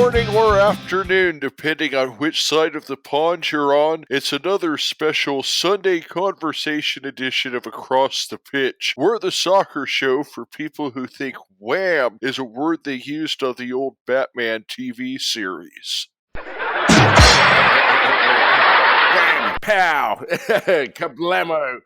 morning or afternoon, depending on which side of the pond you're on. It's another special Sunday conversation edition of Across the Pitch. We're the soccer show for people who think wham is a word they used on the old Batman TV series. Wham, pow, kablamo.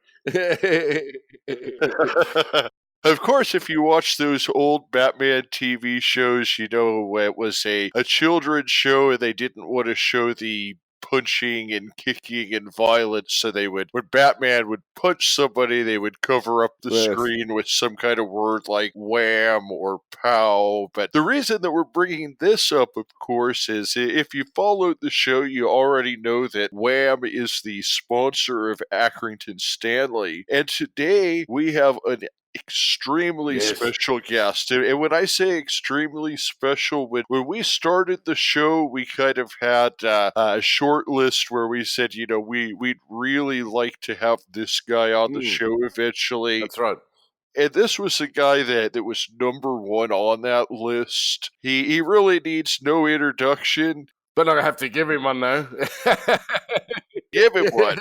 Of course, if you watch those old Batman TV shows, you know it was a children's show and they didn't want to show the punching and kicking and violence, so when Batman would punch somebody, they would cover up the screen with some kind of word like wham or pow. But the reason that we're bringing this up, of course, is if you followed the show, you already know that Wham is the sponsor of Accrington Stanley. And today we have an extremely special guest. And when I say extremely special, when we started the show, we kind of had a short list where we said, we'd really like to have this guy on the show eventually. That's right. And this was a guy that was number one on that list. He really needs no introduction. But I have to give him one, though. Give him one.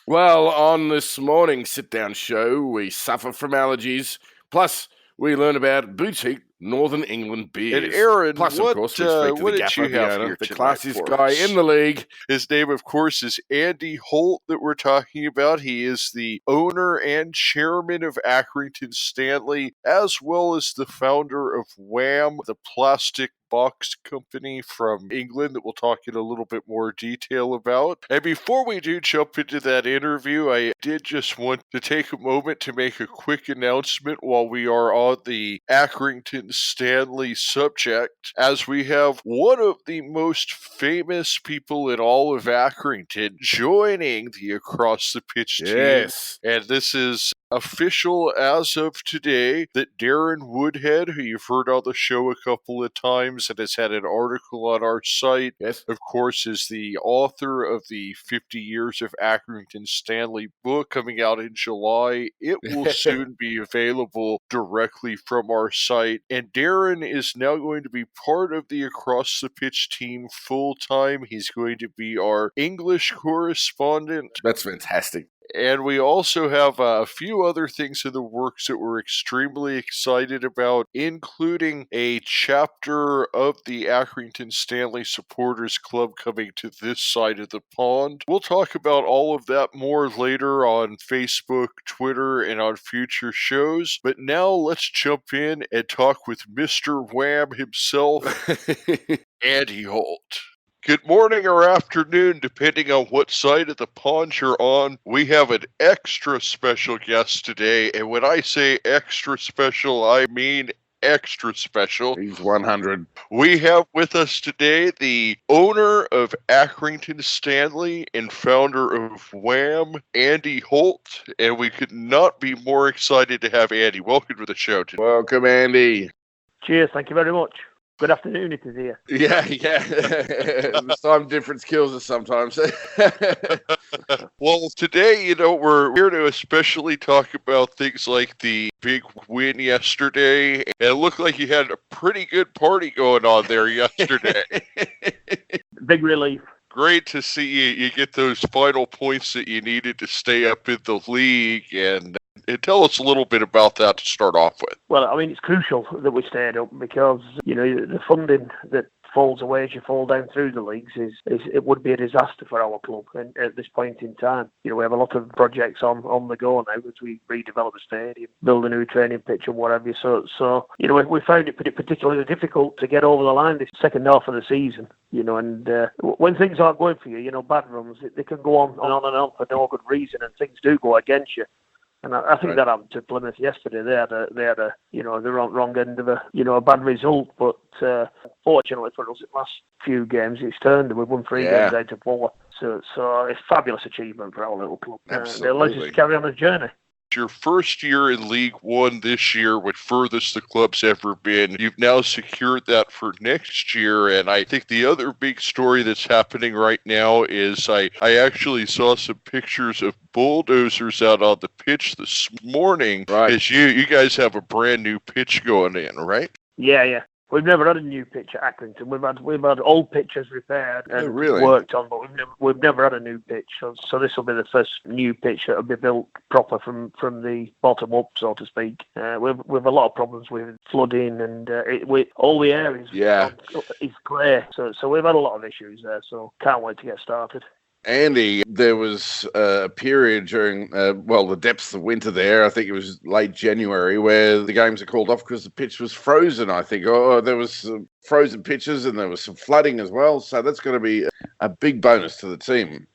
Well, on this morning's sit-down show, we suffer from allergies, plus we learn about boutique Northern England beers. And Aaron, plus, of course, we speak to the gaffer, the classiest guy in the league. His name, of course, is Andy Holt that we're talking about. He is the owner and chairman of Accrington Stanley, as well as the founder of Wham, the plastic box company from England that we'll talk in a little bit more detail about. And before we do jump into that interview, I did just want to take a moment to make a quick announcement while we are on the Accrington Stanley subject, as we have one of the most famous people in all of Accrington joining the Across the Pitch team. And this is official as of today that Darren Woodhead, who you've heard on the show a couple of times and has had an article on our site, of course, is the author of the 50 Years of Accrington Stanley book coming out in July. It will soon be available directly from our site. And Darren is now going to be part of the Across the Pitch team full time. He's going to be our English correspondent. That's fantastic. And we also have a few other things in the works that we're extremely excited about, including a chapter of the Accrington Stanley Supporters Club coming to this side of the pond. We'll talk about all of that more later on Facebook, Twitter, and on future shows. But now let's jump in and talk with Mr. Wham himself, Andy Holt. Good morning or afternoon, depending on what side of the pond you're on. We have an extra special guest today, and when I say extra special, I mean extra special. He's 100. We have with us today the owner of Accrington Stanley and founder of Wham, Andy Holt, and we could not be more excited to have Andy. Welcome to the show today. Welcome, Andy. Cheers, thank you very much. Good afternoon, it is here. Yeah. The time difference kills us sometimes. Well, today, we're here to especially talk about things like the big win yesterday. And it looked like you had a pretty good party going on there yesterday. Big relief. Great to see you get those final points that you needed to stay up in the league. And tell us a little bit about that to start off with. Well, I mean, it's crucial that we stayed up because, the funding that falls away as you fall down through the leagues it would be a disaster for our club at this point in time. We have a lot of projects on the go now as we redevelop the stadium, build a new training pitch and whatever. So we found it particularly difficult to get over the line this second half of the season. And when things aren't going for you, bad runs, they can go on and on for no good reason, and things do go against you. And I think that happened to Plymouth yesterday. They had the wrong end of a bad result. But fortunately for us, in the last few games, it's turned and we've won 3 games out of 4. So it's a fabulous achievement for our little club. They'll let us carry on the journey. Your first year in League One this year, what furthest the club's ever been. You've now secured that for next year, and I think the other big story that's happening right now is I actually saw some pictures of bulldozers out on the pitch this morning. Right. As you guys have a brand new pitch going in, right? Yeah. We've never had a new pitch at Accrington. We've had old pitches repaired and worked on, but we've never had a new pitch. So this will be the first new pitch that will be built proper from the bottom up, so to speak. We've a lot of problems with flooding and all the areas is clear. So we've had a lot of issues there. So can't wait to get started. Andy, there was a period during, the depths of winter there, I think it was late January, where the games are called off because the pitch was frozen, I think. There was frozen pitches and there was some flooding as well. So that's going to be a big bonus to the team.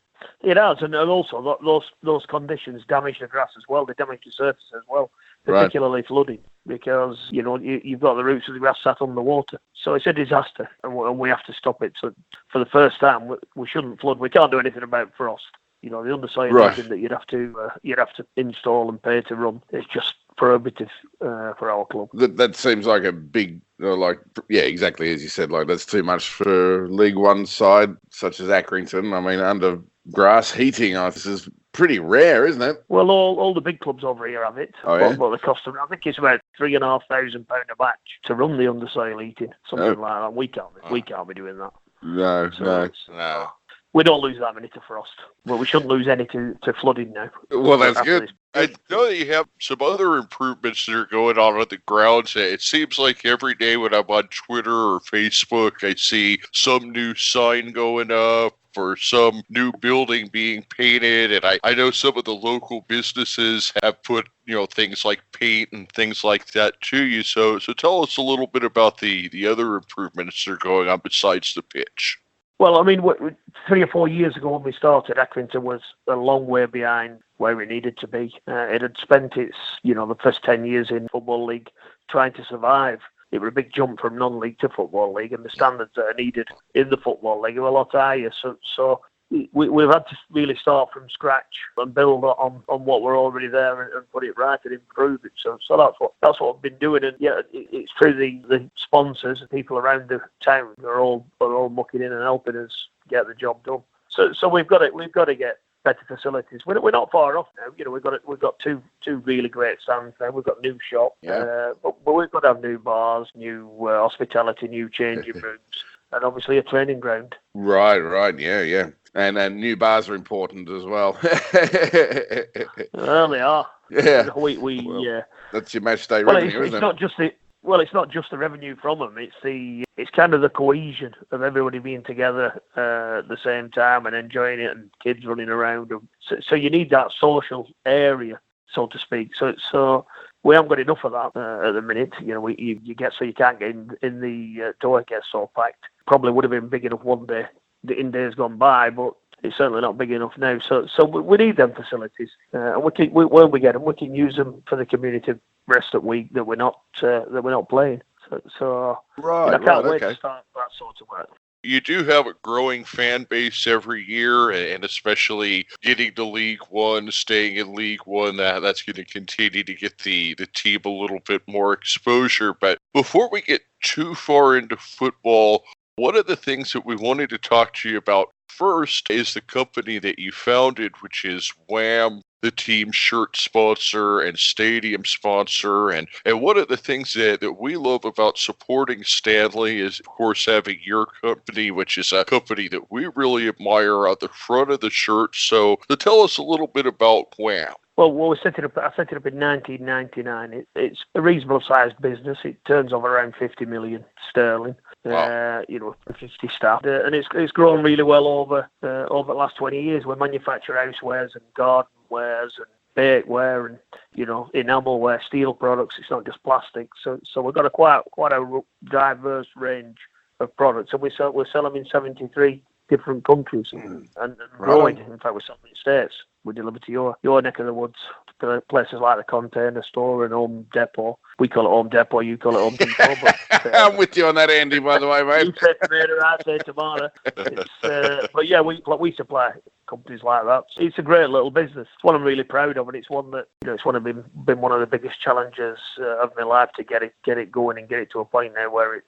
It has, and also those conditions damage the grass as well. They damage the surface as well, particularly flooding, because you've got the roots of the grass sat on the water. So it's a disaster, and we have to stop it. So for the first time, we shouldn't flood. We can't do anything about frost. The underside that you'd have to install and pay to run. It's just prohibitive for our club. That seems like a big, exactly as you said. Like that's too much for League One side such as Accrington. I mean, under grass heating, this is pretty rare, isn't it? Well, all the big clubs over here have it. But the cost of it, I think it's about £3,500 a match to run the undersoil heating, something like that. We can't be doing that. No. We don't lose that many to frost. Well, we shouldn't lose any to flooding now. Well, that's good. I know that you have some other improvements that are going on the grounds. It seems like every day when I'm on Twitter or Facebook, I see some new sign going up or some new building being painted. And I know some of the local businesses have put, things like paint and things like that to you. So tell us a little bit about the other improvements that are going on besides the pitch. Well, I mean, 3 or 4 years ago when we started, Accrington was a long way behind where it needed to be. It had spent its, the first 10 years in Football League trying to survive. It was a big jump from non-league to Football League, and the standards that are needed in the Football League are a lot higher. So we've had to really start from scratch and build on what we're already there and put it right and improve it. So that's what we've been doing. And it's through the sponsors and people around the town who are all mucking in and helping us get the job done. So we've got to get better facilities. We're not far off now. We've got two really great stands now. We've got new shop, but we've got to have new bars, new hospitality, new changing rooms, and obviously a training ground. Right, yeah. And new bars are important as well. Well, they are. Yeah. That's your match day revenue, isn't it? It's not just the revenue from them. It's kind of the cohesion of everybody being together at the same time and enjoying it, and kids running around. So you need that social area, so to speak. So we haven't got enough of that at the minute. You get so you can't get in the door. It gets so packed. Probably would have been big enough one day in days gone by, but it's certainly not big enough now. So we need them facilities, and when we get them, we can use them for the community rest of week that we're not playing. So I can't wait to start that sort of work. You do have a growing fan base every year, and especially getting to League One, staying in League One, that's going to continue to get the team a little bit more exposure. But before we get too far into football, one of the things that we wanted to talk to you about first is the company that you founded, which is Wham, the team shirt sponsor and stadium sponsor. And one of the things that we love about supporting Stanley is, of course, having your company, which is a company that we really admire on the front of the shirt. So tell us a little bit about Wham. Well, I set it up in 1999. It's a reasonable sized business. It turns over around 50 million sterling. Wow. 50 staff, and it's grown really well over the last 20 years. We manufacture housewares and garden wares and bakeware and enamelware, steel products. It's not just plastic. So we've got quite a diverse range of products, and we sell them in 73 different countries and growing. In fact, we're selling in the States. We deliver to your neck of the woods, to places like the Container Store and Home Depot. We call it Home Depot, you call it Home Depot. But, I'm with you on that, Andy, by the way, mate. You say tomato, I say tomato. But yeah, we supply companies like that. It's a great little business. It's one I'm really proud of, and it's one that it's been one of the biggest challenges of my life to get it going and get it to a point now where it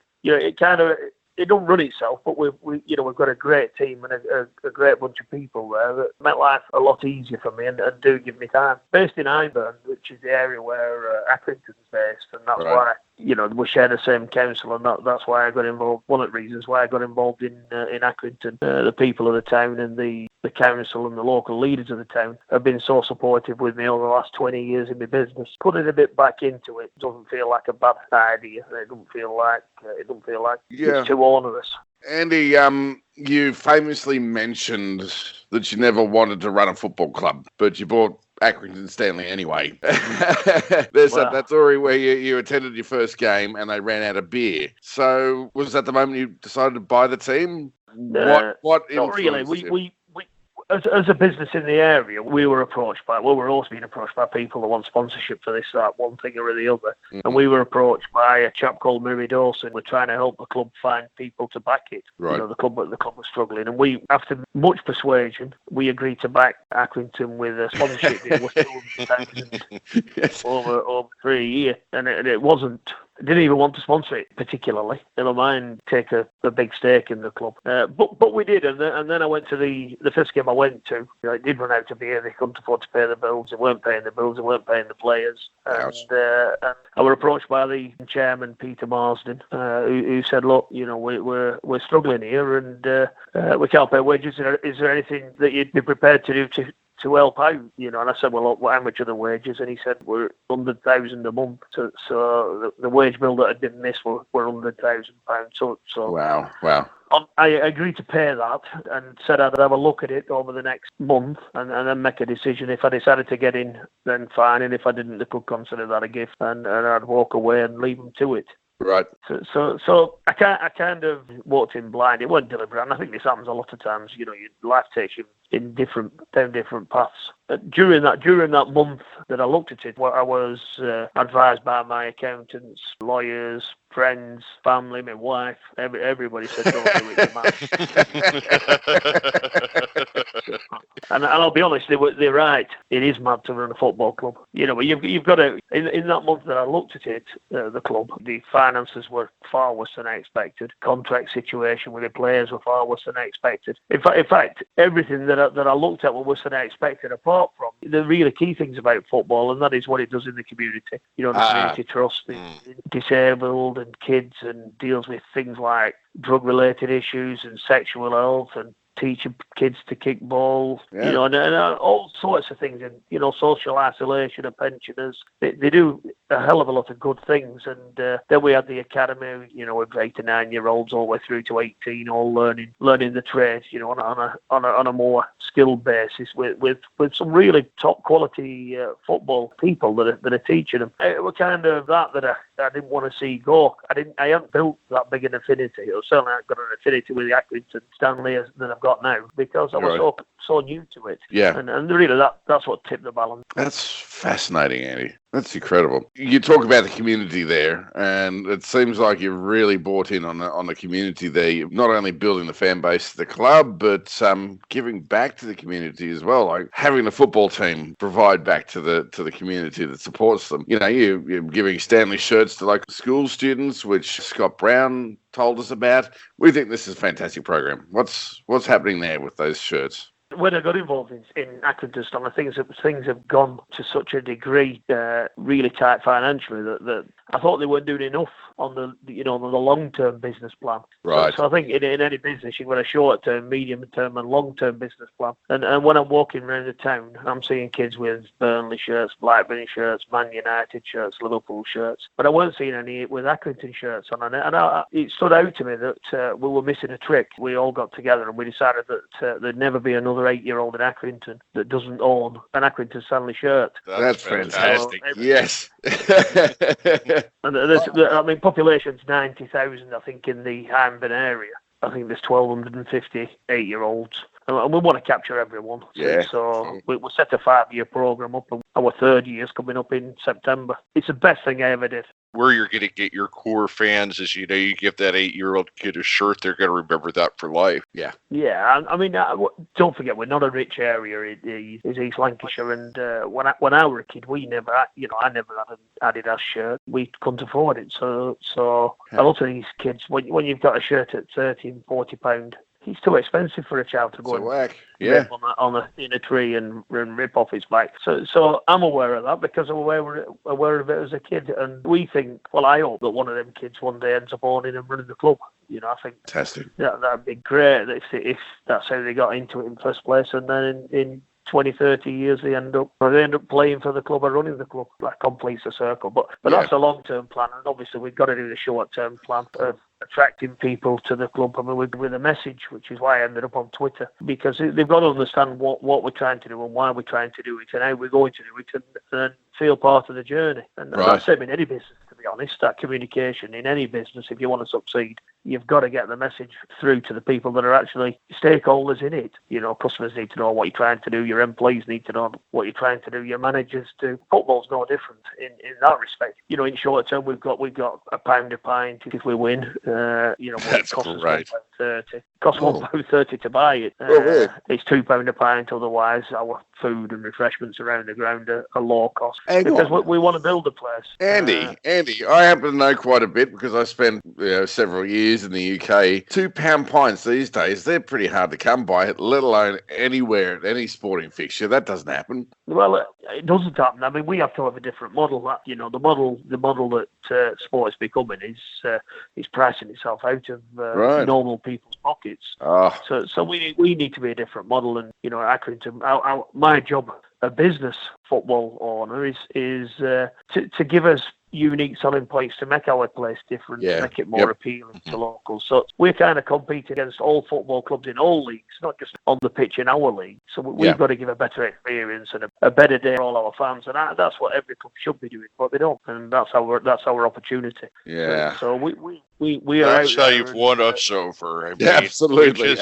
don't run itself, but we've got a great team and a great bunch of people there that make life a lot easier for me and do give me time. Based in Iburn, which is the area where Accrington's based, and that's why we share the same council, and that's why I got involved. One of the reasons why I got involved in Accrington. The people of the town and the council and the local leaders of the town have been so supportive with me over the last 20 years in my business. Putting a bit back into it doesn't feel like a bad idea. It doesn't feel like it's too onerous. Andy, you famously mentioned that you never wanted to run a football club, but you bought Accrington Stanley anyway. There's that story where you attended your first game and they ran out of beer. So was that the moment you decided to buy the team? What not really. We as a business in the area, we were always being approached by people that want sponsorship for this, that, one thing or the other. Mm-hmm. And we were approached by a chap called Murray Dawson. We're trying to help the club find people to back it. Right. The club was struggling. And we, after much persuasion, we agreed to back Accrington with a sponsorship deal worth £200,000 yes. over 3 years. And it wasn't... Didn't even want to sponsor it particularly. Never mind take a big stake in the club. But we did, and then I went to the first game I went to. It did run out of beer. They couldn't afford to pay the bills. They weren't paying the bills. They weren't paying the players. And I was approached by the chairman, Peter Marsden, who said, "Look, we're struggling here, and we can't pay wages. Is there anything that you'd be prepared to do to help out?" And I said, "Well, look, how much are the wages?" And he said, "We're £100,000 a month." So the wage bill that had been missed were £100,000. So wow. I agreed to pay that and said I'd have a look at it over the next month and then make a decision. If I decided to get in, then fine, and if I didn't, they could consider that a gift, and I'd walk away and leave them to it. Right. So I kind of walked in blind. It wasn't deliberate, and I think this happens a lot of times. Your life takes you down different paths. During that month that I looked at it, I was advised by my accountants, lawyers, friends, family, my wife. Everybody said, "Don't do it, you're mad." And I'll be honest, they're right. It is mad to run a football club. But you've got to. In that month that I looked at it, the club, the finances were far worse than I expected. Contract situation with the players were far worse than I expected. In fact, everything that I looked at was worse than I expected. Apart from the really key things about football, and that is what it does in the community. The community trust, the disabled and kids, and deals with things like drug-related issues and sexual health and teaching kids to kick balls, and all sorts of things, and social isolation of pensioners. They do a hell of a lot of good things, and then we had the academy, with 8 to 9 year olds all the way through to 18, all learning the trade, on a more skilled basis with some really top quality football people that are teaching them. It was kind of that I didn't want to see go. I haven't built that big an affinity, or certainly I haven't got an affinity with the Accrington Stanley that I've got now, because I was so new to it. Yeah. And really that's what tipped the balance. That's fascinating, Andy. That's incredible. You talk about the community there, and it seems like you've really bought in on the community there. You're not only building the fan base of the club, but giving back to the community as well. Like having the football team provide back to the community that supports them. You're giving Stanley shirts to local school students, which Scott Brown told us about. We think this is a fantastic program. What's happening there with those shirts? When I got involved in Accrington Stanley, things have gone to such a degree, really tight financially, that I thought they weren't doing enough on the long-term business plan. Right. So I think in any business, you've got a short-term, medium-term, and long-term business plan. And when I'm walking around the town, I'm seeing kids with Burnley shirts, Blackburn shirts, Man United shirts, Liverpool shirts, but I weren't seeing any with Accrington shirts on it. And it stood out to me that we were missing a trick. We all got together and we decided that there'd never be another 8-year-old in Accrington that doesn't own an Accrington Stanley shirt. That's fantastic. Yes. And population's 90,000, I think, in the Hyndburn area. I think there's 1,250 8-year-olds. And we want to capture everyone. Yeah. So we set a 5-year program up, and our 3rd year's coming up in September. It's the best thing I ever did. Where you're going to get your core fans is, you give that 8-year-old kid a shirt, they're going to remember that for life. Yeah. Yeah, I mean, don't forget, we're not a rich area. It is East Lancashire, and when I was a kid, I never had an Adidas shirt. We couldn't afford it. So a lot of these kids, when you've got a shirt at £30 and £40 it's too expensive for a child to go It's a whack. rip in a tree and rip off its back. So I'm aware of that because I'm aware of it as a kid. And we think, well, I hope that one of them kids one day ends up owning and running the club. I think Fantastic. That'd be great if that's how they got into it in the first place. And then in 20, 30 years, they end up playing for the club or running the club. That completes the circle. But that's a long-term plan, and obviously we've got to do the short-term plan of attracting people to the club. I mean, with a message, which is why I ended up on Twitter, because they've got to understand what we're trying to do and why we're trying to do it and how we're going to do it and feel part of the journey. And that's same in any business, to be honest. That communication in any business, if you want to succeed, you've got to get the message through to the people that are actually stakeholders in it. Customers need to know what you're trying to do. Your employees need to know what you're trying to do. Your managers do. Football's no different in that respect. In short term, we've got a pound a pint if we win. That's costs great. us £1.30. Costs £1.30 to buy it. It's £2 a pint. Otherwise, our food and refreshments around the ground are low cost because we want to build a place. Andy, I happen to know quite a bit because I spent several years in the UK. £2 pints these days, they're pretty hard to come by, let alone anywhere at any sporting fixture. That doesn't happen. Well, it doesn't happen. I mean, we have to have a different model. The model that sport is becoming is pricing itself out of normal people's pockets. So we need to be a different model. And Accrington, my job, a business football owner, is to give us unique selling points to make our place different, to make it more appealing to locals. So we're kind of competing against all football clubs in all leagues, not just on the pitch in our league. So we've got to give a better experience and a better day for all our fans, and that's what every club should be doing, but they don't, and that's our opportunity. Yeah. So we are. That's how you've won us over. I mean, absolutely.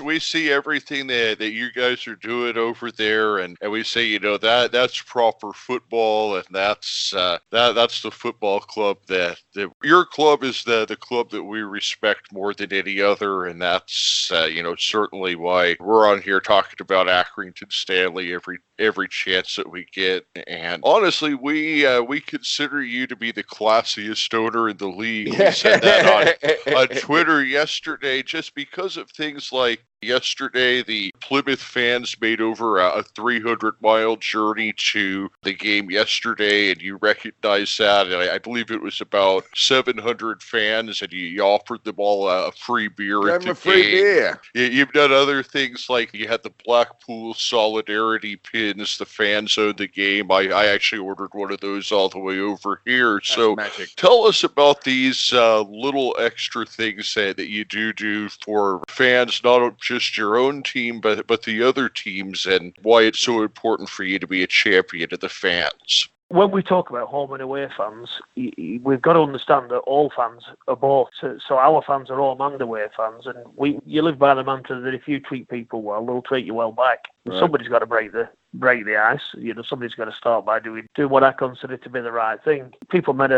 We see everything that you guys are doing over there, and we say, that's proper football, and that's the football club that your club is the club that we respect more than any other, and that's certainly why we're on here talking about Accrington Stanley every chance that we get. And honestly, we consider you to be the classiest owner in the league. We said that on Twitter yesterday, just because of things like yesterday, the Plymouth fans made over a 300-mile journey to the game yesterday, and you recognize that. And I believe it was about 700 fans, and you offered them all a free beer at the game. You've done other things like you had the Blackpool Solidarity pins. The fans owned the game. I actually ordered one of those all the way over here. That's so magic. Tell us about these little extra things that you do for fans, not just your own team, but the other teams, and why it's so important for you to be a champion of the fans. When we talk about home and away fans, we've got to understand that all fans are both. So our fans are home and away fans, and you live by the mantra that if you treat people well, they'll treat you well back. Right. Somebody's got to break the ice. Somebody's got to start by doing what I consider to be the right thing. People made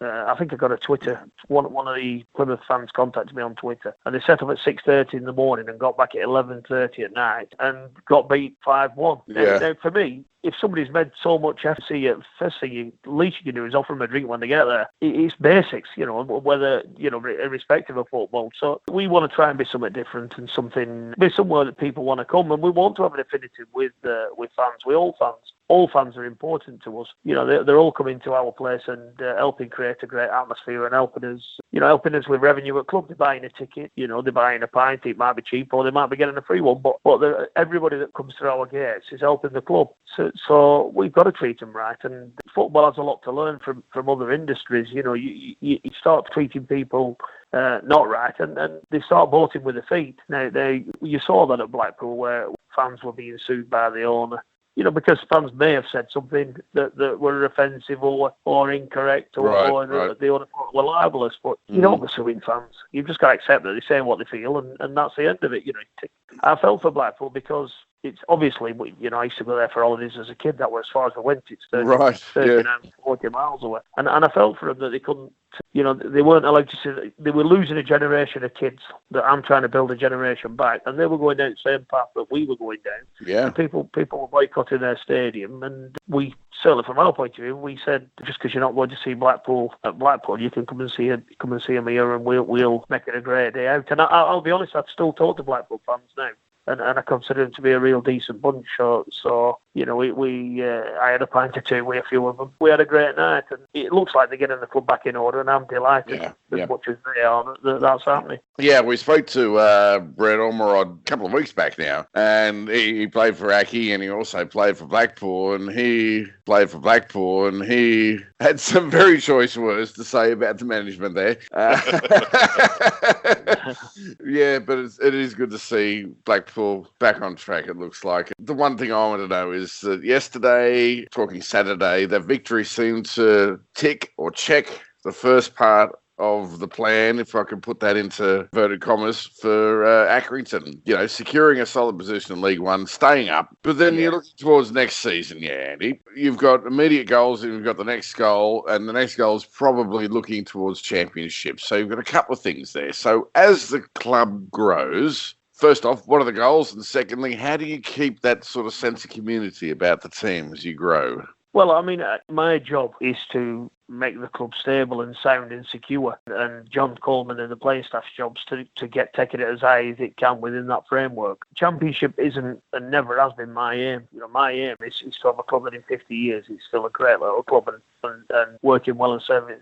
I think I got a Twitter. One of the Plymouth fans contacted me on Twitter, and they set up at 6:30 in the morning and got back at 11:30 at night and got beat 5-1. Yeah. Now, for me, if somebody's made so much effort, first thing least you can do is offer them a drink when they get there. It's basics, whether irrespective of football. So we want to try and be something different and be somewhere that people want to come, and we want to have an affinity with fans, with all fans. All fans are important to us. They're all coming to our place and helping create a great atmosphere and helping us with revenue at club. They're buying a ticket, they're buying a pint. It might be cheap or they might be getting a free one, but everybody that comes through our gates is helping the club. So we've got to treat them right. And football has a lot to learn from other industries. You start treating people not right, and they start voting with their feet. Now, you saw that at Blackpool where fans were being sued by the owner. Because fans may have said something that were offensive or incorrect or that the owner were libelous, but you don't go suing fans. You've just got to accept that they're saying what they feel, and that's the end of it. I felt for Blackpool because it's obviously, I used to go there for holidays as a kid. That was as far as I went. It's 39, 40 miles away. And I felt for them that they couldn't, they weren't allowed to see, they were losing a generation of kids that I'm trying to build a generation back. And they were going down the same path that we were going down. Yeah. And people were boycotting their stadium. And we, certainly from our point of view, we said, just because you're not going to see Blackpool at Blackpool, you can come and see them here, and we'll make it a great day out. And I'll be honest, I've still talked to Blackpool fans now. And I consider them to be a real decent bunch. So I had a pint or two with a few of them. We had a great night, and it looks like they're getting the club back in order, and I'm delighted as much as they are that's happening. Yeah, we spoke to Brett Ormerod a couple of weeks back now, and he played for Aki, and he also played for Blackpool, and he had some very choice words to say about the management there. Yeah, but it is good to see Blackpool back on track, it looks like. The one thing I want to know is that yesterday, talking Saturday, that victory seemed to tick or check the first part of the plan, if I could put that into inverted commas, for Accrington. Securing a solid position in League One, staying up. But then you're looking towards next season, Andy. You've got immediate goals, and you've got the next goal, and the next goal is probably looking towards championship. So you've got a couple of things there. So as the club grows, first off, what are the goals? And secondly, how do you keep that sort of sense of community about the team as you grow? Well, I mean, my job is to make the club stable and sound and secure, and John Coleman and the playing staff's jobs to taking it as high as it can within that framework. Championship isn't and never has been my aim. My aim is to have a club that in 50 years is still a great little club and working well and serving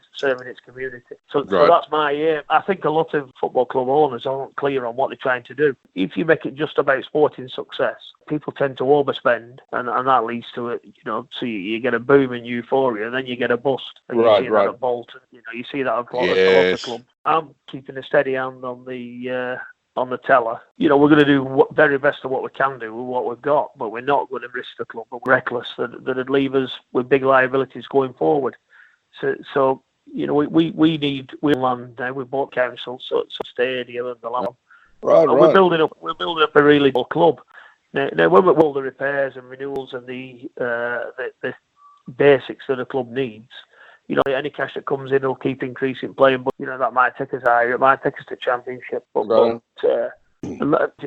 its community. So that's my aim. I think a lot of football club owners aren't clear on what they're trying to do. If you make it just about sporting success, people tend to overspend, and that leads to it. So you get a boom in euphoria, and then you get a bust. And you see that at Bolton. You see that at a lot of clubs. I'm keeping a steady hand on the teller. We're going to do very best of what we can do with what we've got, but we're not going to risk the club. But we're reckless that'd leave us with big liabilities going forward. So we need land now. We bought council, so stadium and the land. We're building up a really good club. Now when we all the repairs and renewals and the basics that a club needs, any cash that comes in will keep increasing playing, but that might take us higher. It might take us to championship, to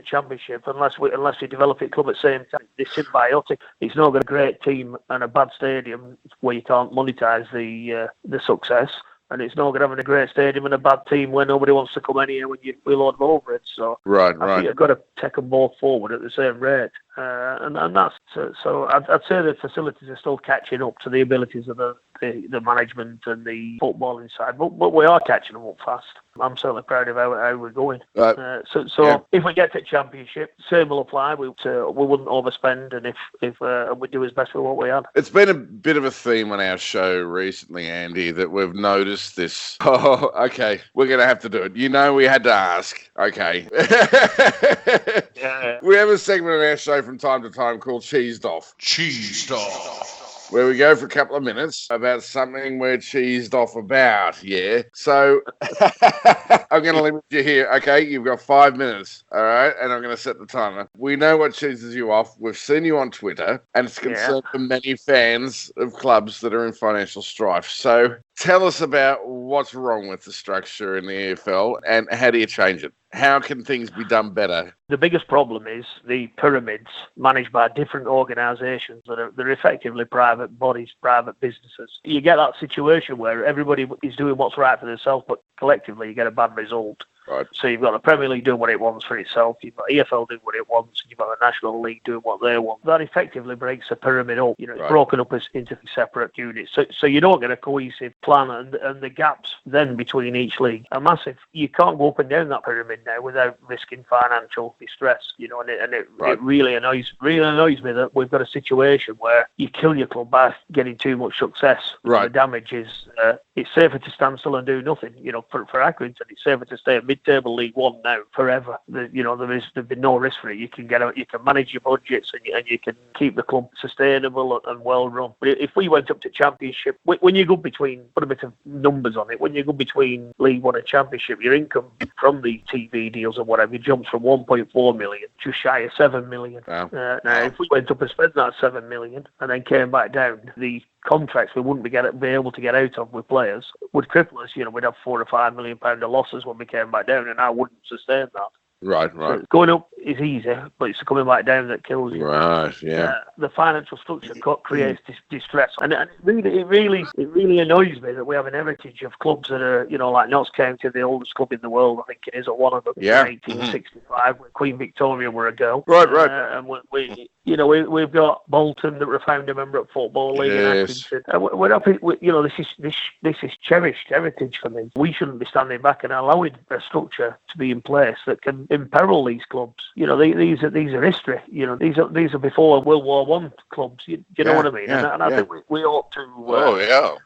championship unless we develop it club at the same time. It's symbiotic. It's not got a great team and a bad stadium where you can't monetize the success. And it's not going to have a great stadium and a bad team where nobody wants to come anywhere when we load them over it. So I think you've got to take them both forward at the same rate. And that's so. I'd say the facilities are still catching up to the abilities of the management and the footballing side, but we are catching them up fast. I'm certainly proud of how we're going. If we get to championship, same will apply. We wouldn't overspend, and if we do as best with what we had. It's been a bit of a theme on our show recently, Andy, that we've noticed this. Oh, okay, we're going to have to do it. We had to ask. Okay. Yeah. We have a segment of our show from time to time called Cheesed Off. Cheesed Off. Where we go for a couple of minutes about something we're cheesed off about, yeah? So, I'm going to limit you here, okay? You've got 5 minutes, all right? And I'm going to set the timer. We know what cheeses you off. We've seen you on Twitter, and it's concerned for many fans of clubs that are in financial strife. So, tell us about what's wrong with the structure in the EFL, and how do you change it? How can things be done better? The biggest problem is the pyramids managed by different organisations they're effectively private bodies, private businesses. You get that situation where everybody is doing what's right for themselves, but collectively you get a bad result. Right. So you've got the Premier League doing what it wants for itself, you've got EFL doing what it wants, and you've got the National League doing what they want. That effectively breaks the pyramid up. It's broken up into separate units. So you don't get a cohesive plan, and the gaps then between each league are massive. You can't go up and down that pyramid now without risking financial distress. It really annoys me that we've got a situation where you kill your club by getting too much success. Right. The damage is it's safer to stand still and do nothing. For Accrington, it's safer to stay at mid-table League One now forever. There's been no risk for it. You can get out, you can manage your budgets, and you can keep the club sustainable and well run. But if we went up to Championship, when you go between, put a bit of numbers on it, when you go between League One and Championship, your income from the TV deals or whatever jumps from 1.4 million to shy of 7 million. Wow. Now, if we went up and spent that 7 million and then came back down, the contracts we wouldn't be able to get out of with players would cripple us. We'd have £4 or £5 million of losses when we came back down, and I wouldn't sustain that. Right. So going up is easy, but it's coming back down that kills you. Right, yeah. The financial structure creates distress, and it really annoys me that we have an heritage of clubs that are, like Notts County, the oldest club in the world, I think it is, or one of them, Yeah. in 1865, when Queen Victoria were a girl. Right. And we've got Bolton, that were a founder member of Football League, Yes. and Accrington. And we're happy. This is cherished heritage for me. We shouldn't be standing back and allowing a structure to be in place that can imperil these clubs. These are history. These are before World War One clubs. You know what I mean? And I think we ought to.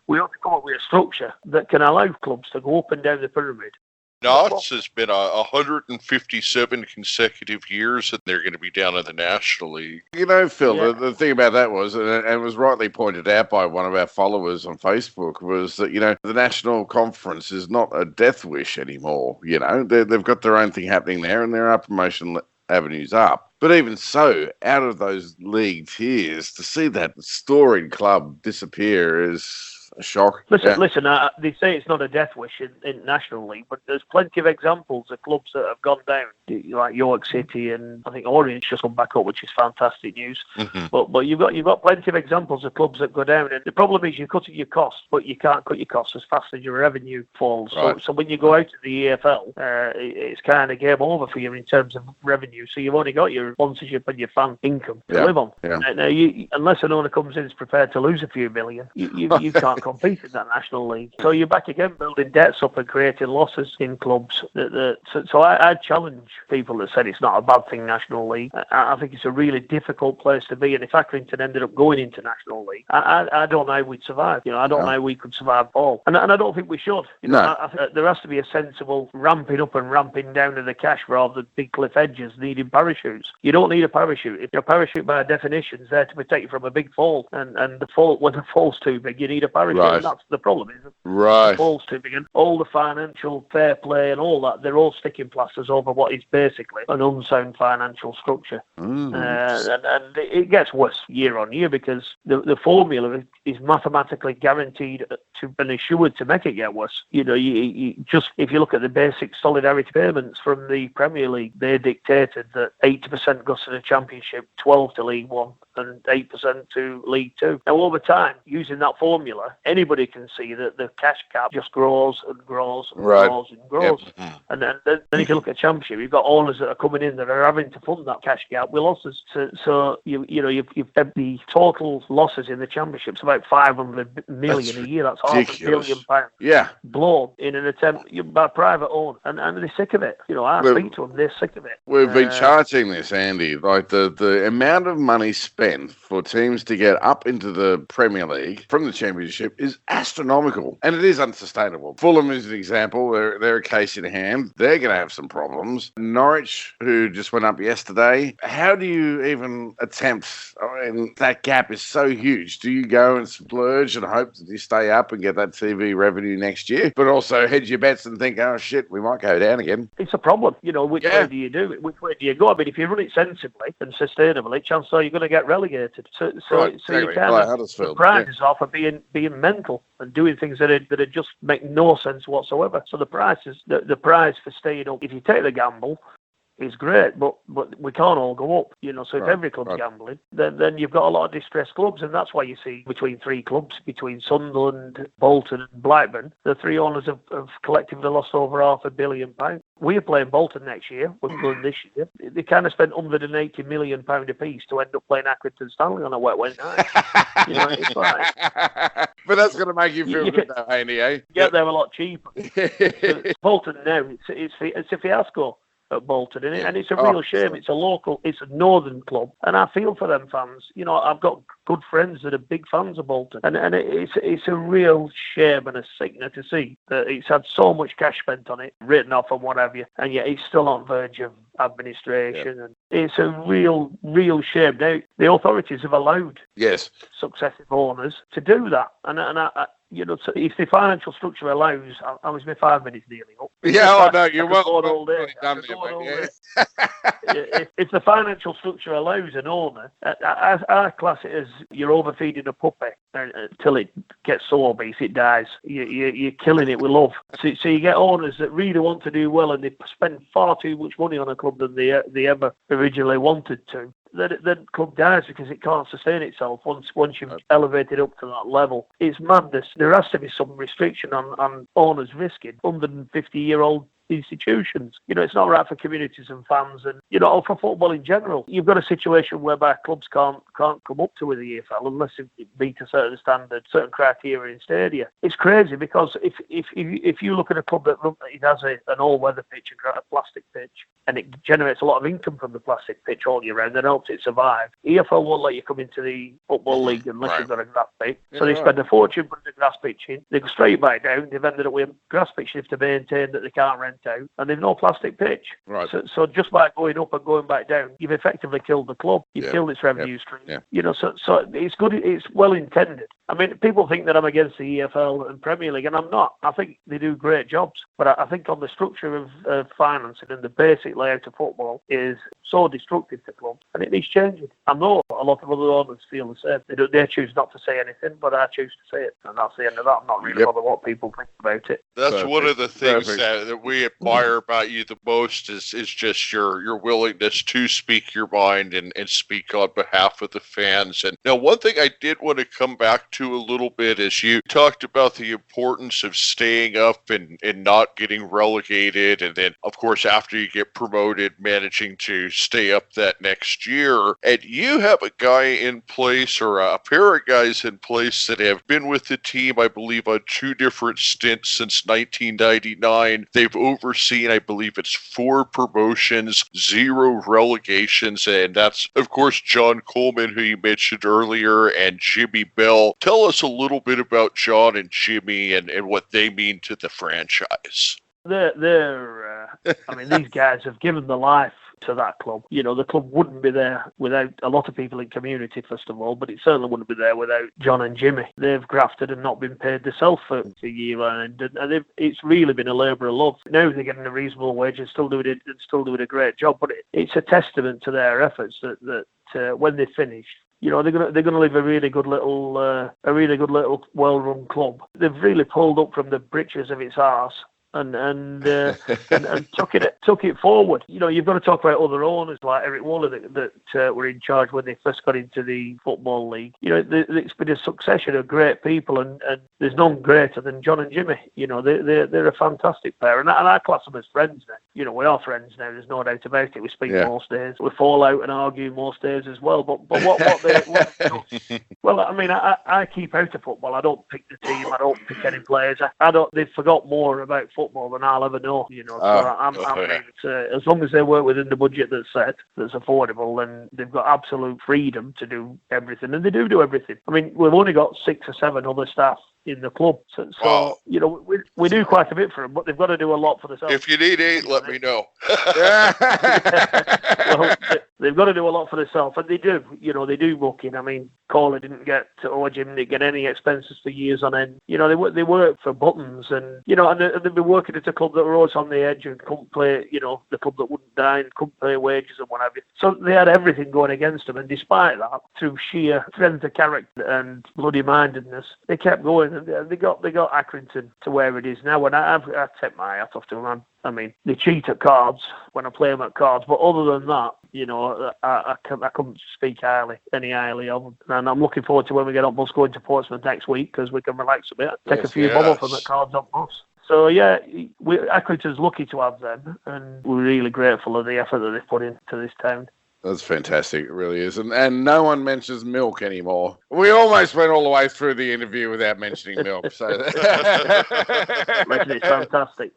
We ought to come up with a structure that can allow clubs to go up and down the pyramid. Notts has been 157 consecutive years, and they're going to be down in the National League. Phil, the thing about that was, and it was rightly pointed out by one of our followers on Facebook, was that, the National Conference is not a death wish anymore. They've got their own thing happening there, and there are promotion avenues up. But even so, out of those league tiers, to see that storied club disappear is a shock. Listen. They say it's not a death wish in National League, but there's plenty of examples of clubs that have gone down, like York City, and I think Orange just come back up, which is fantastic news. Mm-hmm. But you've got plenty of examples of clubs that go down, and the problem is you're cutting your costs, but you can't cut your costs as fast as your revenue falls. Right. So when you go out to the EFL, it's kind of game over for you in terms of revenue. So you've only got your sponsorship and your fan income to live on. Yeah. Now, unless an owner comes in and is prepared to lose a few million, you can't compete in that National League. So you're back again building debts up and creating losses in clubs. So I challenge people that said it's not a bad thing, National League. I think it's a really difficult place to be, and if Accrington ended up going into National League, I don't know how we'd survive. I don't know how we could survive all. And I don't think we should. I think there has to be a sensible ramping up and ramping down of the cash rather than big cliff edges needing parachutes. You don't need a parachute. If your parachute by definition is there to protect you from a big fall, and when the fall's too big, you need a parachute. Right. That's the problem, isn't it? Right. The fall's too big, and all the financial fair play and all that, they're all sticking plasters over what is basically an unsound financial structure. And it gets worse year on year because the formula is mathematically guaranteed to and assured to make it get worse. You just, if you look at the basic solidarity payments from the Premier League, they dictated that 80% goes to the Championship, 12 to League One, and 8% to League Two. Now, over time, using that formula, anybody can see that the cash cap just grows and grows and grows and grows. Yep. And then if you look at Championship, you've got owners that are coming in that are having to fund that cash gap with losses. So you've the total losses in the Championship's about 500 million a year. That's £500 million. Yeah. Blown in an attempt by private owners, and they're sick of it. I speak to them; they're sick of it. We've been charting this, Andy. Like the amount of money spent for teams to get up into the Premier League from the Championship is astronomical, and it is unsustainable. Fulham is an example; they're a case in hand. They're going to have some problems. Norwich, who just went up yesterday, how do you even attempt? I mean, that gap is so huge. Do you go and splurge and hope that you stay up and get that TV revenue next year, but also hedge your bets and think, oh shit, we might go down again? It's a problem. Which way do you do it? Which way do you go? I mean, if you run it sensibly and sustainably, chances are you're going to get relegated. So you can't the prizes off of being mental and doing things that just make no sense whatsoever. So the prize for staying up, if you take the gamble, is great, but we can't all go up, So if every club's gambling, then you've got a lot of distressed clubs, and that's why you see between three clubs, between Sunderland, Bolton, and Blackburn, the three owners have collectively lost over £500 million. We're playing Bolton next year. We're playing this year. They kind of spent £180 million apiece to end up playing Accrington Stanley on a wet Wednesday night. It's like, but that's going to make you feel good, though, Andy, eh? Get there a lot cheaper. Bolton now, it's a fiasco. at Bolton, and it's a Oh, real shame. It's a northern club, and I feel for them fans. I've got good friends that are big fans of Bolton, and it's a real shame and a sickener to see that it's had so much cash spent on it, written off and what have you, and yet it's still on verge of administration, and it's a real shame. Now the authorities have allowed successive owners to do that, and I so if the financial structure allows, I was my 5 minutes nearly up. You're well done there, mate. If the financial structure allows an owner, I class it as you're overfeeding a puppy until it gets so obese it dies. You're killing it with love. So you get owners that really want to do well, and they spend far too much money on a club than they ever originally wanted to. Then the club dies because it can't sustain itself once you've elevated up to that level. It's madness. There has to be some restriction on owners risking 150-year-old institutions. It's not right for communities and fans, and or for football in general. You've got a situation whereby clubs can't come up to with the EFL unless it meet a certain standard, certain criteria in stadia. It's crazy because if you look at a club that it has an all-weather pitch, a plastic pitch, and it generates a lot of income from the plastic pitch all year round, and helps it survive. EFL won't let you come into the Football League unless you've got a grass pitch. So they spend a fortune putting the grass pitch in. They go straight back down. They've ended up with a grass pitch they have to maintain that they can't rent out, and they've no plastic pitch. Right. So just by going up and going back down, you've effectively killed the club. You've killed its revenue stream. Yeah. So it's good. It's well intended. I mean, people think that I'm against the EFL and Premier League, and I'm not. I think they do great jobs, but I think on the structure of financing and the basic layout of football is so destructive to clubs, and it needs changing. I know a lot of other owners feel the same. They choose not to say anything, but I choose to say it, and that's the end of that. I'm not really bothered what people think about it. That's one of the things that we admire about you the most is just your willingness to speak your mind and speak on behalf of the fans. And now, one thing I did want to come back to a little bit is you talked about the importance of staying up and not getting relegated, and then, of course, after you get promoted, managing to stay up that next year. And you have a guy in place, or a pair of guys in place, that have been with the team, I believe, on 2 different stints since 1999. They've overseen, I believe it's 4 promotions, 0 relegations, and that's, of course, John Coleman, who you mentioned earlier, and Jimmy Bell. Tell us a little bit about John and Jimmy and what they mean to the franchise. I mean, these guys have given the life to that club. The club wouldn't be there without a lot of people in community, first of all, but it certainly wouldn't be there without John and Jimmy. They've grafted and not been paid themselves for a year on end, and it's really been a labour of love. Now they're getting a reasonable wage and still doing a great job, but it's a testament to their efforts that when they finish, they're going to leave a really good little well-run club. They've really pulled up from the britches of its arse and took it forward. You've got to talk about other owners like Eric Wooler that were in charge when they first got into the Football League. It's been a succession of great people, and there's none greater than John and Jimmy. They're a fantastic pair, and I class them as friends now. We are friends now. There's no doubt about it. We speak most days. We fall out and argue most days as well. But what they well, I mean, I keep out of football. I don't pick the team. I don't pick any players. They've forgot more about football than I'll ever know. As long as they work within the budget that's set, that's affordable, then they've got absolute freedom to do everything, and they do everything. I mean, we've only got 6 or 7 other staff in the club, so we do quite a bit for them, but they've got to do a lot for themselves. If you need 8, let me know. Well, they've got to do a lot for themselves, and they do. They do booking. I mean, Corley didn't get Jim didn't get any expenses for years on end. They work for buttons, and they've been working at a club that were always on the edge and couldn't play. The club that wouldn't die and couldn't pay wages and what have you. So they had everything going against them, and despite that, through sheer strength of character and bloody mindedness, they kept going, and they got Accrington to where it is now. And I take my hat off to them. I mean, they cheat at cards when I play them at cards, but other than that, I couldn't speak any highly of them. And I'm looking forward to when we get on bus going to Portsmouth next week, because we can relax a bit, take a few bob off them at cards on bus. So Accrington's lucky to have them, and we're really grateful of the effort that they've put into this town. That's fantastic. It really is. And no one mentions milk anymore. We almost went all the way through the interview without mentioning milk. So Listen, it's fantastic.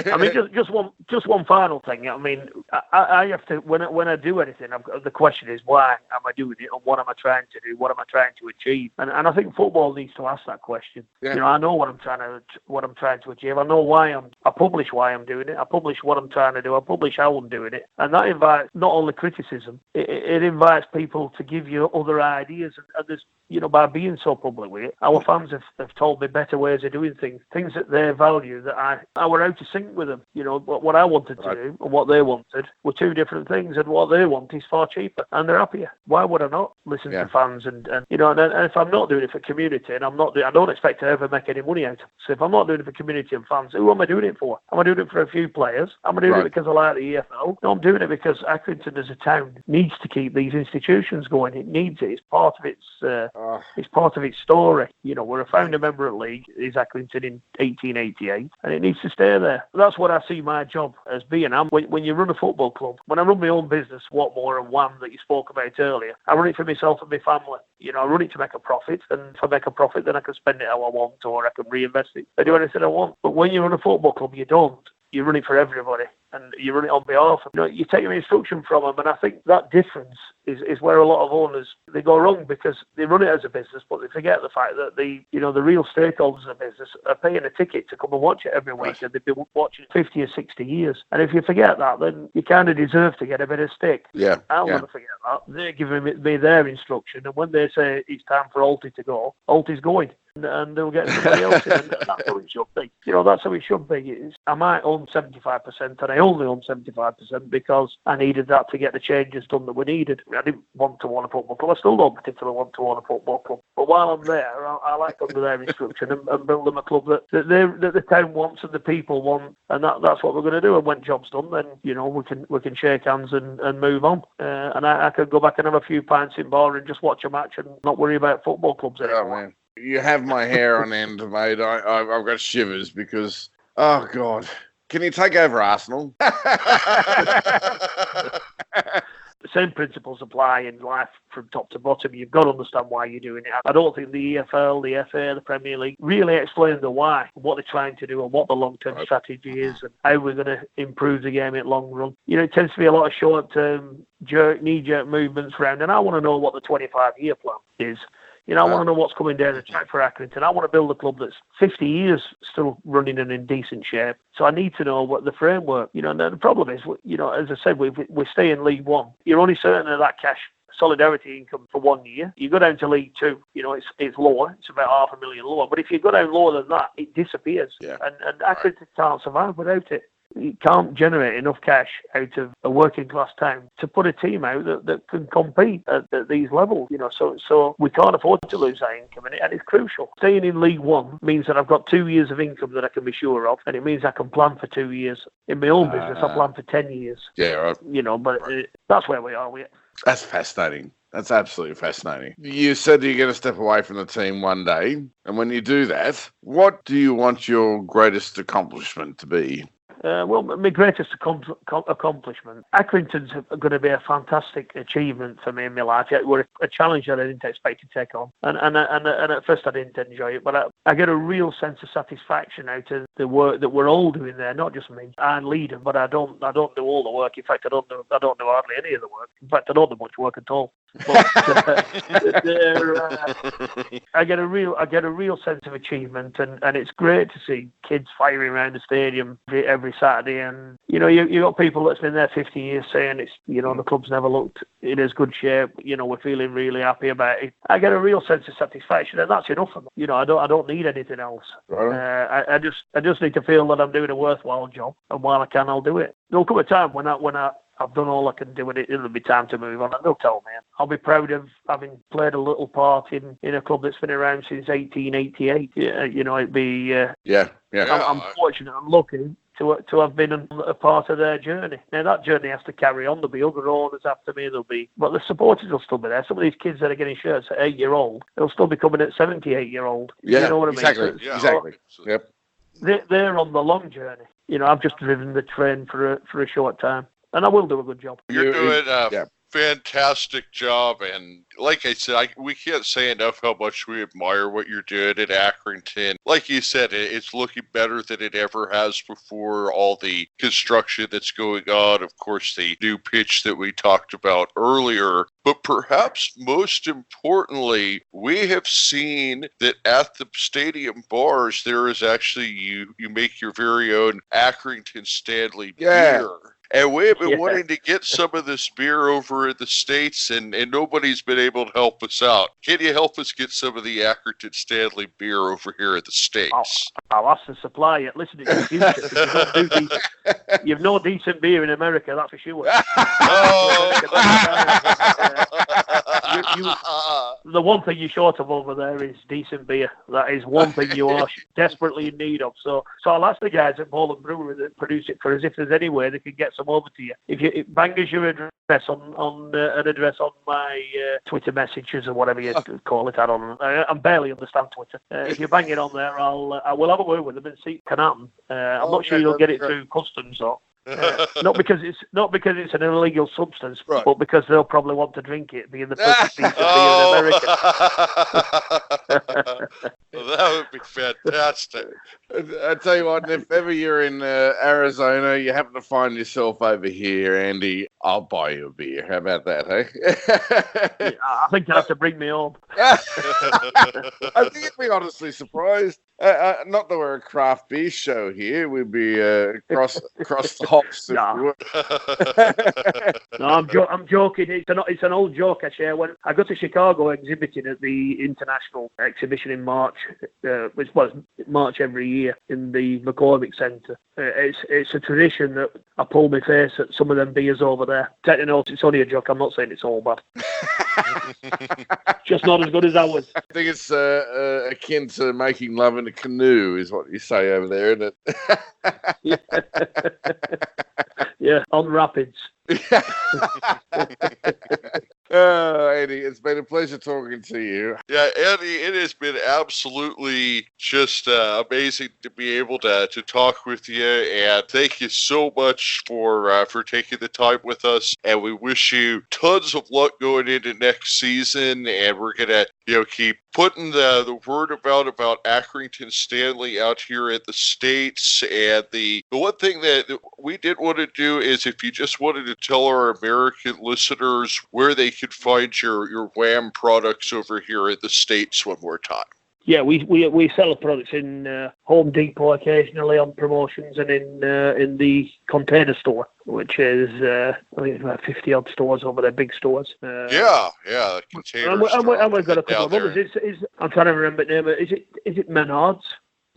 I mean, just one final thing. I mean, I have to when I do anything, the question is why am I doing it, and what am I trying to do? What am I trying to achieve? And I think football needs to ask that question. Yeah. You know, I know what I'm trying to achieve. I know I publish why I'm doing it. I publish what I'm trying to do. I publish how I'm doing it, and that invites not only criticism. It invites people to give you other ideas, and there's, you know, by being so public with it, our fans have told me better ways of doing things that they value, that I were out of sync with them. You know, what I wanted to do and what they wanted were two different things, and what they want is far cheaper, and they're happier. Why would I not listen to fans? And you know, and if I'm not doing it for community, and I don't expect to ever make any money out of it. So if I'm not doing it for community and fans, who am I doing it for? Am I doing it for a few players? Am I doing it because I like the EFL? No, I'm doing it because Accrington as a town needs to keep these institutions going. It needs it. It's part of its story. You know, we're a founder member of League, is Accrington in 1888, and it needs to stay there. That's what I see my job as being. When you run a football club, when I run my own business, Whatmore and Wham that you spoke about earlier, I run it for myself and my family. You know, I run it to make a profit, and if I make a profit, then I can spend it how I want, or I can reinvest it. I do anything I want. But when you run a football club, you don't. You run it for everybody, and you run it on behalf of, you know, you take your instruction from them. And I think that difference is where a lot of owners, they go wrong, because they run it as a business, but they forget the fact that the real stakeholders of the business are paying a ticket to come and watch it every week, and they've been watching 50 or 60 years. And if you forget that, then you kind of deserve to get a bit of stick. Yeah. I'll never forget that. They're giving me their instruction, and when they say it's time for Holt to go, Holt is going. And they'll get somebody else in, and that's how it should be. You know, that's how it should be. I might own 75%, and I only own 75% because I needed that to get the changes done that were needed. I didn't want to own a football club. I still don't particularly want to own a football club. But while I'm there, I like under their instruction and build them a club that the town wants and the people want, and that's what we're going to do. And when job's done, then, you know, we can shake hands and move on. And I can go back and have a few pints in bar and just watch a match and not worry about football clubs anymore. Oh, man. You have my hair on end, mate. I've got shivers because, oh, God. Can you take over Arsenal? The same principles apply in life from top to bottom. You've got to understand why you're doing it. I don't think the EFL, the FA, the Premier League really explain the why, what they're trying to do, and what the long-term strategy is, and how we're going to improve the game in long run. You know, it tends to be a lot of short-term, knee-jerk movements around, and I want to know what the 25-year plan is. You know, I want to know what's coming down the track for Accrington. I want to build a club that's 50 years still running and in decent shape. So I need to know what the framework, you know, and the problem is, you know, as I said, we stay in League One. You're only certain of that cash solidarity income for 1 year. You go down to League Two, you know, it's lower. It's about $500,000 lower. But if you go down lower than that, it disappears. Yeah. And Accrington can't survive without it. You can't generate enough cash out of a working class town to put a team out that can compete at these levels. You know, so we can't afford to lose that income, and it's crucial. Staying in League One means that I've got 2 years of income that I can be sure of, and it means I can plan for 2 years. In my own business, I plan for 10 years. Yeah, right. You know, but that's where we are. That's fascinating. That's absolutely fascinating. You said you're going to step away from the team one day, and when you do that, what do you want your greatest accomplishment to be? Well, my greatest accomplishment, Accrington's going to be a fantastic achievement for me in my life. It was a challenge that I didn't expect to take on, and at first I didn't enjoy it, but I get a real sense of satisfaction out of the work that we're all doing there. Not just me. I lead them, but I don't do all the work. In fact, I don't do hardly any of the work. In fact, I don't do much work at all. But I get a real sense of achievement, and it's great to see kids firing around the stadium every Saturday. And you know, you got people that's been there 50 years saying it's, you know, the club's never looked in as good shape. You know, we're feeling really happy about it. I get a real sense of satisfaction, and that's enough for me. You know, I don't need anything else. Right. I just need to feel that I'm doing a worthwhile job, and while I can, I'll do it. There'll come a time when I've done all I can do, and it'll be time to move on, and they'll tell me. I'll be proud of having played a little part in a club that's been around since 1888. You know, it'd be... I'm fortunate, I'm lucky to have been a part of their journey. Now, that journey has to carry on. There'll be other owners after me, but the supporters will still be there. Some of these kids that are getting shirts at 8-year-old, they'll still be coming at 78-year-old. Yeah, you know what exactly. I mean? Exactly. Yep. They're on the long journey. You know, I've just driven the train for a short time, and I will do a good job. You're doing fantastic job, and like I said, we can't say enough how much we admire what you're doing at Accrington. Like you said, it's looking better than it ever has before. All the construction that's going on, of course, the new pitch that we talked about earlier. But perhaps most importantly, we have seen that at the stadium bars, there is actually you make your very own Accrington Stanley beer. And we have been wanting to get some of this beer over in the States, and nobody's been able to help us out. Can you help us get some of the Accrington Stanley beer over here in the States? I'll ask the supplier. Listen, it's the future. You've no decent beer in America, that's for sure. The one thing you're short of over there is decent beer. That is one thing you are desperately in need of. So I'll ask the guys at Poland Brewery that produce it for us if there's any way they can get some over to you. If you bang us your address on an address on my Twitter messages or whatever you call it, I barely understand Twitter. If you bang it on there, I will have a word with them and see if it can happen. I'm not sure you'll get it through customs though. Not because it's an illegal substance, but because they'll probably want to drink it, being the perfect piece of beer in America. Well, that would be fantastic. I tell you what, if ever you're in Arizona, you happen to find yourself over here, Andy, I'll buy you a beer. How about that, hey? I think you'll have to bring me home. I think you'd be honestly surprised. Not that we're a craft beer show here. We'd be across the hops. No, I'm joking. It's an old joke I share. When I go to Chicago exhibiting at the International Exhibition in March, which was March every year in the McCormick Centre. It's a tradition that I pull my face at some of them beers over there. Take a note, it's only a joke. I'm not saying it's all bad. Just not as good as ours. I think it's akin to making love in a canoe, is what you say over there, isn't it? Yeah, on rapids. Eddie, it's been a pleasure talking to you. Yeah, Eddie, it has been absolutely just amazing to be able to talk with you, and thank you so much for taking the time with us. And we wish you tons of luck going into next season. And we're gonna keep putting the word about Accrington Stanley out here at the States. And the one thing that we did want to do is, if you just wanted to tell our American listeners where they could find your Wham products over here in the States one more time. Yeah, we sell the products in Home Depot occasionally on promotions, and in the Container Store, which is I think it's about 50 odd stores over there, big stores. The Container Store. And we've got a couple of others. I'm trying to remember the name. Is it Menards?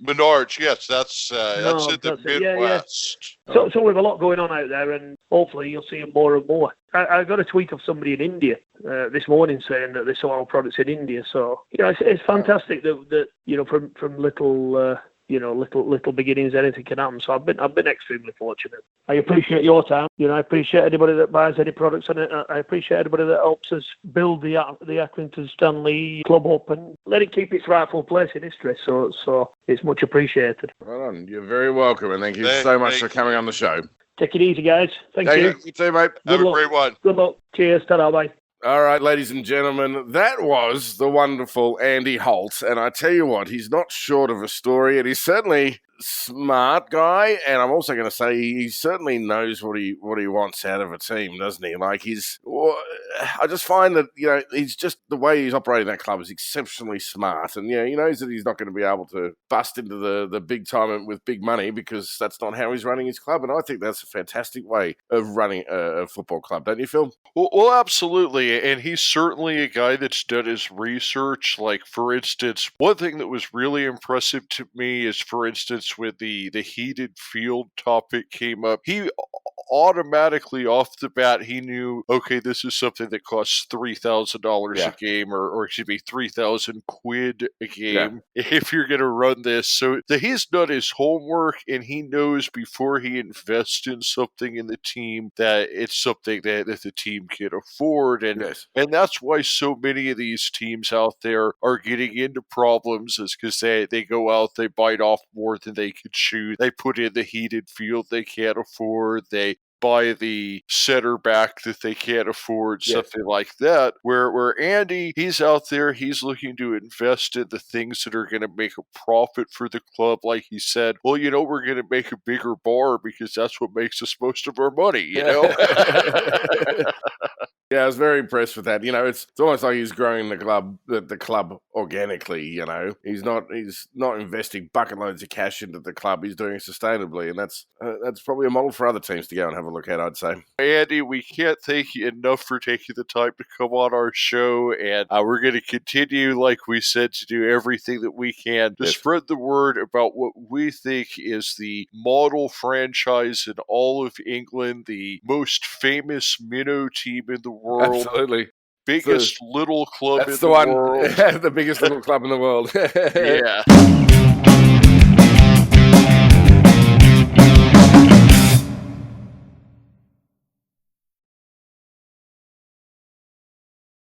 Menards, yes, that's in the Midwest. Yeah. So we have a lot going on out there, and hopefully you'll see them more and more. I got a tweet of somebody in India this morning saying that they saw our products in India. So it's fantastic that from little little beginnings, anything can happen. So I've been extremely fortunate. I appreciate your time. I appreciate anybody that buys any products, and I appreciate anybody that helps us build the Accrington Stanley Club up and let it keep its rightful place in history. So it's much appreciated. Well done. You're very welcome, and thank you so much for coming on the show. Take it easy, guys. Thank you. You too, mate. Have a great one. Good luck. Cheers. Ta-da, bye. All right, ladies and gentlemen, that was the wonderful Andy Holt. And I tell you what, he's not short of a story, and he's certainly smart guy. And I'm also going to say he certainly knows what he wants out of a team, doesn't he? Like I just find that, he's just, the way he's operating that club is exceptionally smart. And, he knows that he's not going to be able to bust into the big time with big money, because that's not how he's running his club. And I think that's a fantastic way of running a football club, don't you, Phil? Well, absolutely. And he's certainly a guy that's done his research. Like, for instance, one thing that was really impressive to me is, for instance, when the heated field topic came up, he automatically off the bat, he knew, okay, this is something that costs $3,000 a game, or excuse me, 3,000 quid a game if you're going to run this. So he's done his homework, and he knows before he invests in something in the team that it's something that the team can afford. And that's why so many of these teams out there are getting into problems, is because they go out, they bite off more than they can chew. They put in the heated field they can't afford. They buy the center back that they can't afford, Yes. something like that. Where Andy, he's out there, he's looking to invest in the things that are going to make a profit for the club. Like he said, well, we're going to make a bigger bar because that's what makes us most of our money, Yeah, I was very impressed with that. It's almost like he's growing the club organically. He's not investing bucket loads of cash into the club. He's doing it sustainably, and that's probably a model for other teams to go and have a look at, I'd say. Andy, we can't thank you enough for taking the time to come on our show, and we're going to continue, like we said, to do everything that we can to spread the word about what we think is the model franchise in all of England, the most famous minnow team in the world. Absolutely. Biggest little club in That's the the one. world. The biggest little club in the world. Yeah.